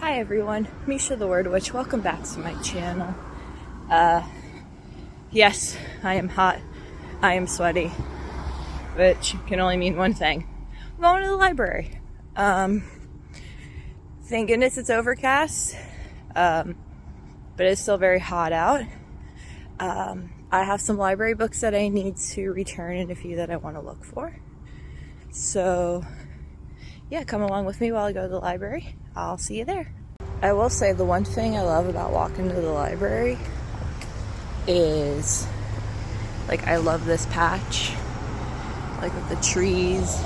Hi everyone, Misha the Word Witch. Welcome back to my channel. Yes, I am hot. I am sweaty, which can only mean one thing. I'm going to the library. Thank goodness it's overcast, but it's still very hot out. I have some library books that I need to return and a few that I want to look for. So, yeah, come along with me while I go to the library. I'll see you there. I will say the one thing I love about walking to the library is, like, I love this patch, like with the trees,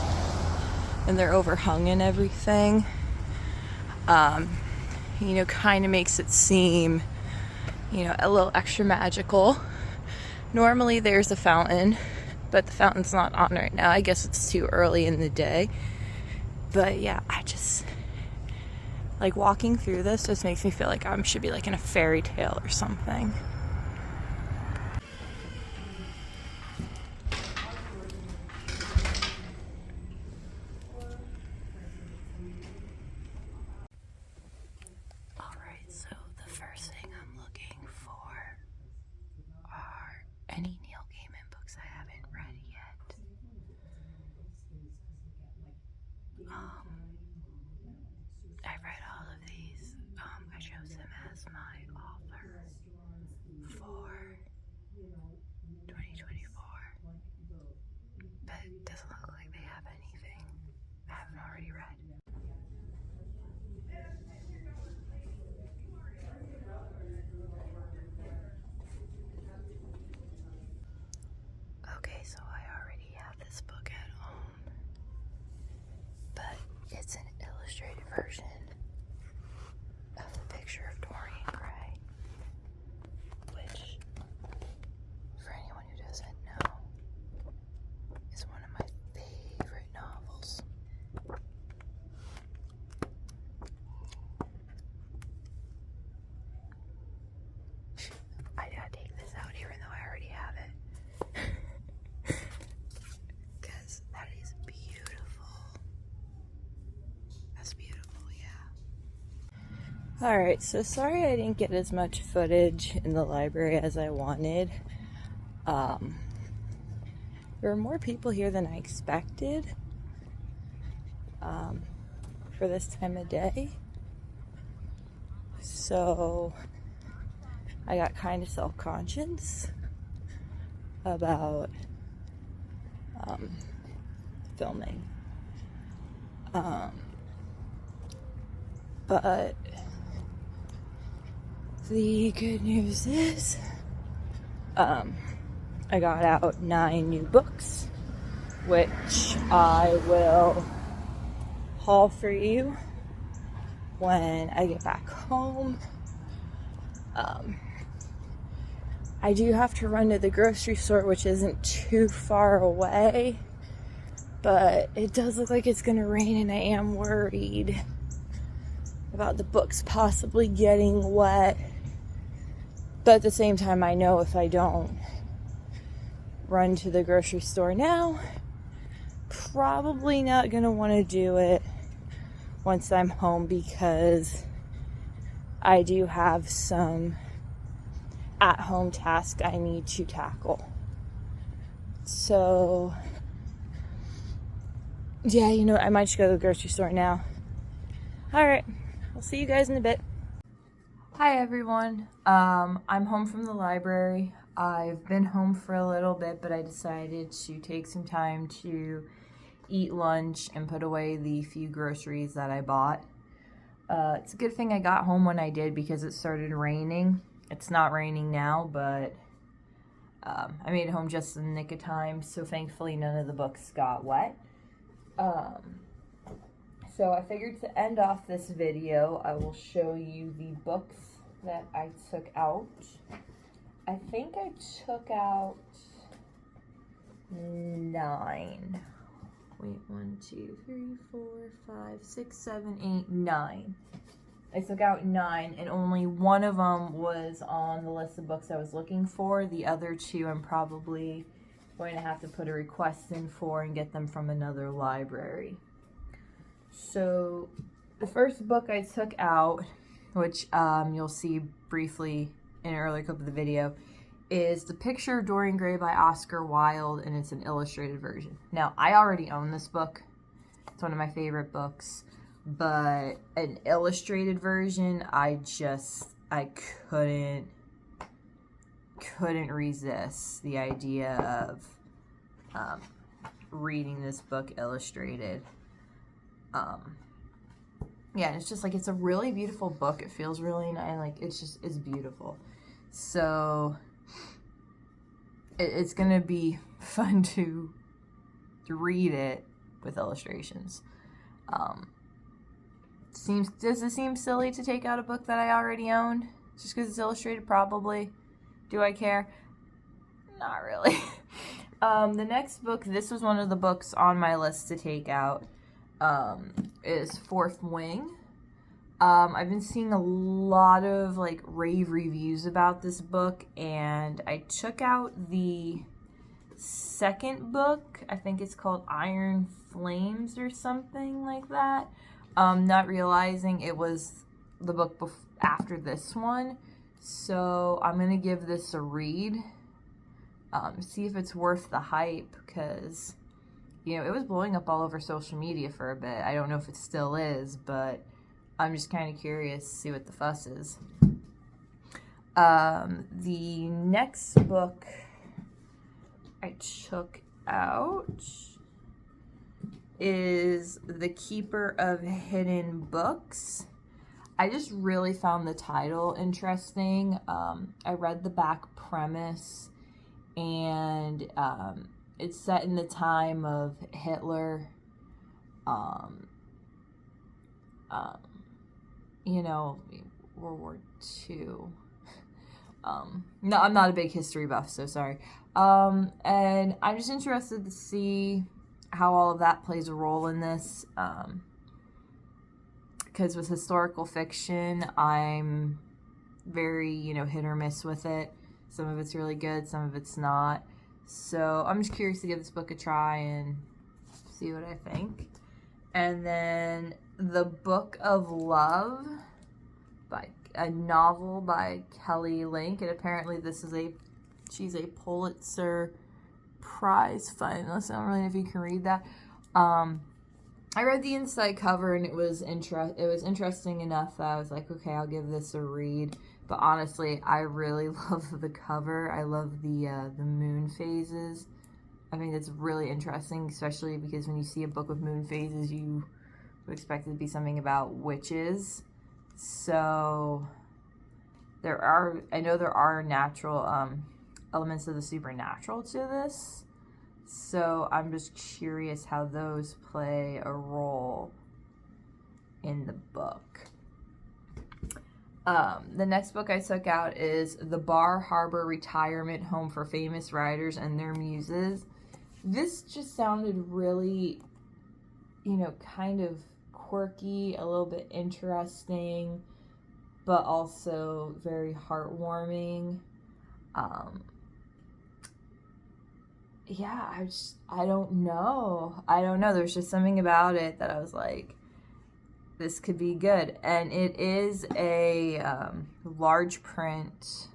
and they're overhung and everything. Kind of makes it seem, a little extra magical. Normally there's a fountain, but the fountain's not on right now. I guess it's too early in the day. But yeah, I just, like, walking through this just makes me feel like I should be like in a fairy tale or something. Alright, so the first thing I'm looking for are any Neil Gaiman books I haven't read yet. I've read all of these. I chose him as my author for 2024, but it doesn't look like they have anything I haven't already read. Okay, so I already have this book at home, but it's an illustrated version of The Picture of Dorian Gray, which, for anyone who doesn't know, is one of my favorite novels. I gotta take this out even though I already have it. Because that is beautiful. That's beautiful, yeah. Alright, so sorry I didn't get as much footage in the library as I wanted. There were more people here than I expected for this time of day. So I got kind of self-conscious about filming. But the good news is I got out 9 new books, which I will haul for you when I get back home. I do have to run to the grocery store, which isn't too far away, but it does look like it's gonna rain and I am worried about the books possibly getting wet. But at the same time, I know if I don't run to the grocery store now, probably not gonna want to do it once I'm home, because I do have some at-home tasks I need to tackle. So yeah, I might just go to the grocery store now. Alright, I'll see you guys in a bit. Hi everyone, I'm home from the library. I've been home for a little bit, but I decided to take some time to eat lunch and put away the few groceries that I bought. It's a good thing I got home when I did, because it started raining. It's not raining now, but I made it home just in the nick of time, so thankfully none of the books got wet. So I figured to end off this video, I will show you the books that I took out. I think I took out 9. Wait, 1, 2, 3, 4, 5, 6, 7, 8, 9. I took out 9, and only one of them was on the list of books I was looking for. The other 2 I'm probably going to have to put a request in for and get them from another library. So the first book I took out, which you'll see briefly in an earlier clip of the video, is The Picture of Dorian Gray by Oscar Wilde, and it's an illustrated version. Now, I already own this book. It's one of my favorite books, but an illustrated version, I couldn't resist the idea of reading this book illustrated. Yeah, and it's just like, it's a really beautiful book. It feels really nice. Like, it's beautiful. So it's gonna be fun to read it with illustrations. Does it seem silly to take out a book that I already own just because it's illustrated? Probably. Do I care? Not really. The next book, this was one of the books on my list to take out, is Fourth Wing. I've been seeing a lot of like rave reviews about this book, and I took out the second book. I think it's called Iron Flames or something like that. Not realizing it was the book after this one. So I'm going to give this a read. See if it's worth the hype, because, you know, it was blowing up all over social media for a bit. I don't know if it still is, but I'm just kind of curious to see what the fuss is. The next book I took out is The Keeper of Hidden Books. I just really found the title interesting. I read the back premise, and it's set in the time of Hitler. You know, World War II. No, I'm not a big history buff, so sorry. And I'm just interested to see how all of that plays a role in this. Because with historical fiction, I'm very, you know, hit or miss with it. Some of it's really good, some of it's not. So I'm just curious to give this book a try and see what I think. And then The Book of Love, by a novel by Kelly Link, and apparently she's a Pulitzer Prize finalist. I don't really know if you can read that. I read the inside cover, and it was interesting enough that I was like, okay, I'll give this a read. But honestly, I really love the cover. I love the moon phases. I think it's really interesting, especially because when you see a book with moon phases, you would expect it to be something about witches. So I know there are natural elements of the supernatural to this. So I'm just curious how those play a role in the book. The next book I took out is The Bar Harbor Retirement Home for Famous Writers and Their Muses. This just sounded really, you know, kind of quirky, a little bit interesting, but also very heartwarming. Yeah, I don't know. There's just something about it that I was like, this could be good. And it is a large print,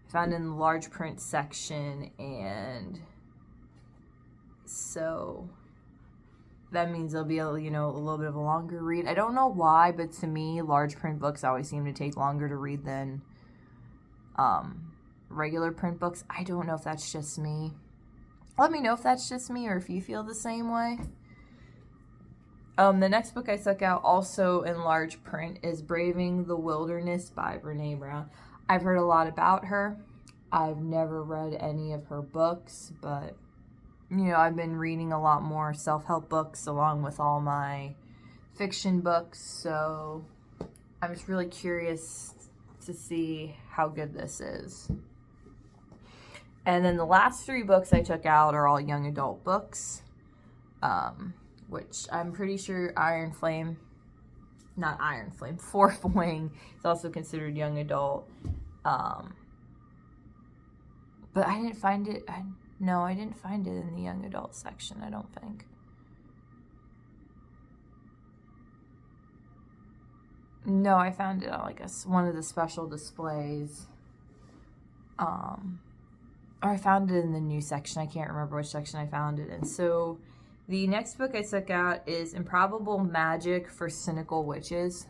found in the large print section, and so that means it'll be a little bit of a longer read. I don't know why, but to me, large print books always seem to take longer to read than regular print books. I don't know if that's just me. Let me know if that's just me or if you feel the same way. The next book I took out, also in large print, is Braving the Wilderness by Brené Brown. I've heard a lot about her. I've never read any of her books, but, you know, I've been reading a lot more self-help books along with all my fiction books, so I'm just really curious to see how good this is. And then the last three books I took out are all young adult books, which I'm pretty sure Fourth Wing is also considered young adult. But I didn't find it, I didn't find it in the young adult section, I don't think. No, I found it on like one of the special displays. Or I found it in the new section. I can't remember which section I found it in. So the next book I took out is Improbable Magic for Cynical Witches.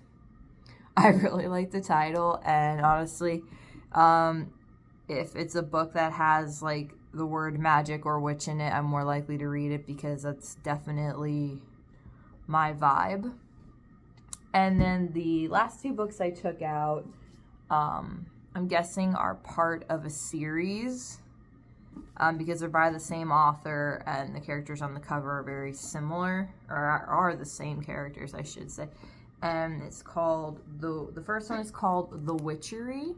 I really like the title, and honestly, if it's a book that has like the word magic or witch in it, I'm more likely to read it because that's definitely my vibe. And then the last two books I took out, I'm guessing are part of a series. Because they're by the same author and the characters on the cover are very similar, or are the same characters, I should say. And it's called, the first one is called The Witchery,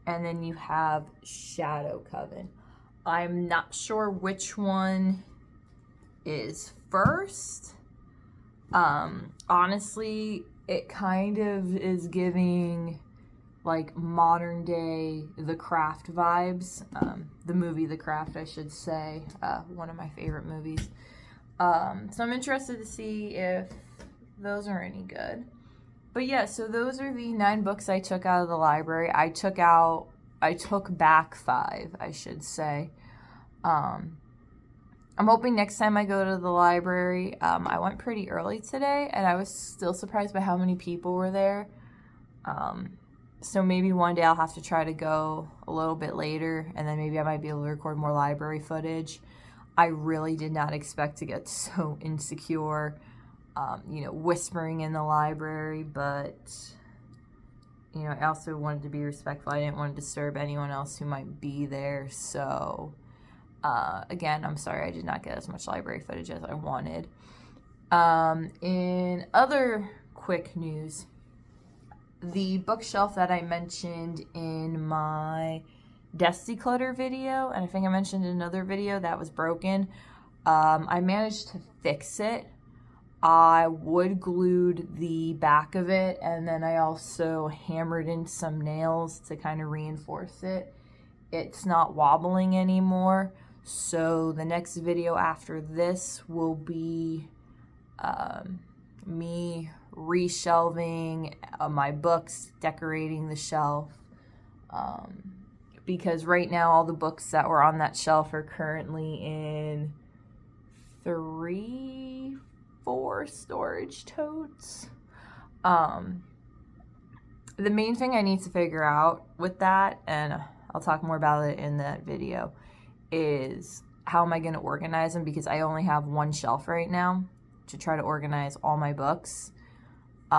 and then you have Shadow Coven. I'm not sure which one is first. Honestly, it kind of is giving like modern day The Craft vibes. The movie The Craft, I should say, one of my favorite movies. So I'm interested to see if those are any good. But yeah, so those are the 9 books I took out of the library. I took back 5, I should say. I'm hoping next time I go to the library, I went pretty early today, and I was still surprised by how many people were there. So maybe one day I'll have to try to go a little bit later, and then maybe I might be able to record more library footage. I really did not expect to get so insecure, whispering in the library, but, I also wanted to be respectful. I didn't want to disturb anyone else who might be there, so, again, I'm sorry I did not get as much library footage as I wanted. In other quick news, the bookshelf that I mentioned in my desk declutter video, and I think I mentioned in another video that was broken, I managed to fix it. I wood glued the back of it, and then I also hammered in some nails to kind of reinforce it. It's not wobbling anymore, so the next video after this will be me reshelving my books, decorating the shelf, because right now all the books that were on that shelf are currently in 3-4 storage totes. The main thing I need to figure out with that, and I'll talk more about it in that video, is how am I going to organize them, because I only have one shelf right now to try to organize all my books. So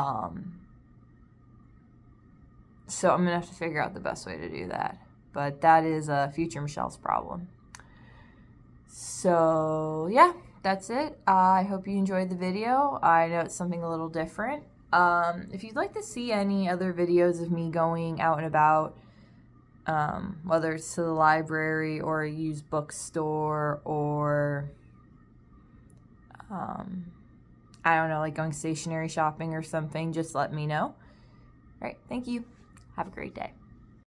I'm going to have to figure out the best way to do that. But that is a future Michelle's problem. So, yeah, that's it. I hope you enjoyed the video. I know it's something a little different. If you'd like to see any other videos of me going out and about, whether it's to the library or a used bookstore or, I don't know, like going stationery shopping or something, just let me know. All right, thank you. Have a great day.